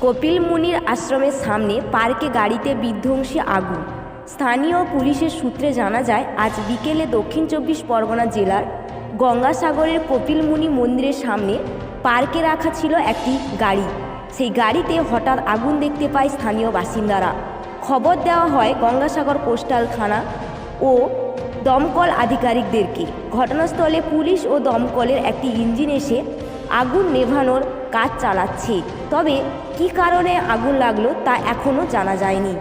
কপিল মুনির আশ্রমের সামনে পার্কে গাড়িতে বিধ্বংসী আগুন। স্থানীয় পুলিশের সূত্রে জানা যায়, আজ বিকেলে দক্ষিণ 24 পরগনা জেলার গঙ্গাসাগরের কপিল মুনি মন্দিরের সামনে পার্কে রাখা ছিল একটি গাড়ি। সেই গাড়িতে হঠাৎ আগুন দেখতে পায় স্থানীয় বাসিন্দারা। খবর দেওয়া হয় গঙ্গাসাগর কোস্টাল থানা ও দমকল আধিকারিকদেরকে। ঘটনাস্থলে পুলিশ ও দমকলের একটি ইঞ্জিন এসে আগুন নেভানোর কাজ চালাচ্ছে। তবে কী কারণে আগুন লাগলো তা এখনও জানা যায়নি।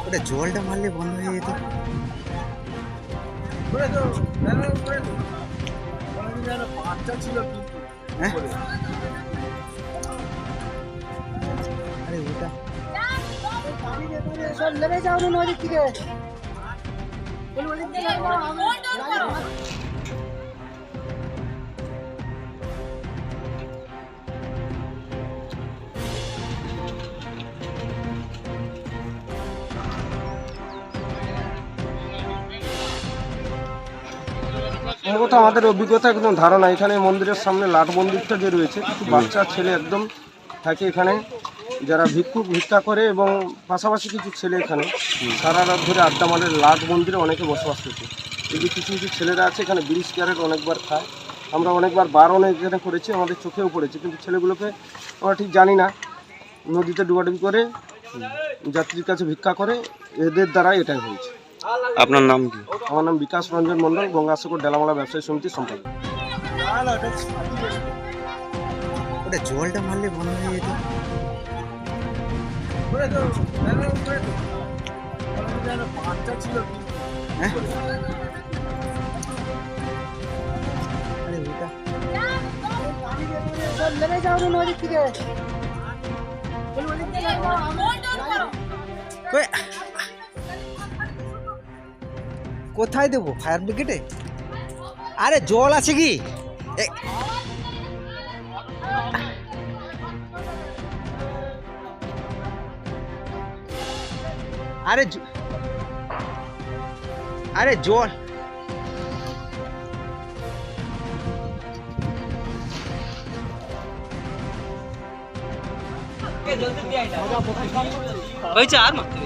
ওটা জলটা মারলে বন্ধ হয়ে যেত। আরে ওটা নেমে যাও নদীর থেকে। মূলত আমাদের অভিজ্ঞতা একদম ধারণা, এখানে মন্দিরের সামনে লাট মন্দিরটা যে রয়েছে, কিছু বাচ্চা ছেলে একদম থাকে এখানে, যারা ভিক্ষা করে, এবং পাশাপাশি কিছু ছেলে এখানে সারা রাত ধরে আড্ডা মারে। লাট মন্দিরে অনেকে বসবাস করছে। এই যে কিছু কিছু ছেলেরা আছে এখানে বিড়ি সিগারেট অনেকবার খায়। আমরা অনেকবার বারণ এখানে করেছি, আমাদের চোখেও পড়েছে, কিন্তু ছেলেগুলোকে আমরা ঠিক জানি না। নদীতে ডুবাডুবি করে, যাত্রীর কাছে ভিক্ষা করে, এদের দ্বারা এটাই হয়েছে। আপনার নাম কি? আমার নাম বিকাশ রঞ্জন মণ্ডল, গঙ্গাসাগর ডেলামালা ব্যবসায়ী সমিতির সম্পাদক। ওটা জলটা মারলে বন্ধ হয়ে যেত। আরে ওটা নেমে যাও নদীর থেকে। কোথায় দেবো? ফায়ার ব্রিগেডে? আরে জল আছে কি? আরে জল হয়েছে আর মাত্র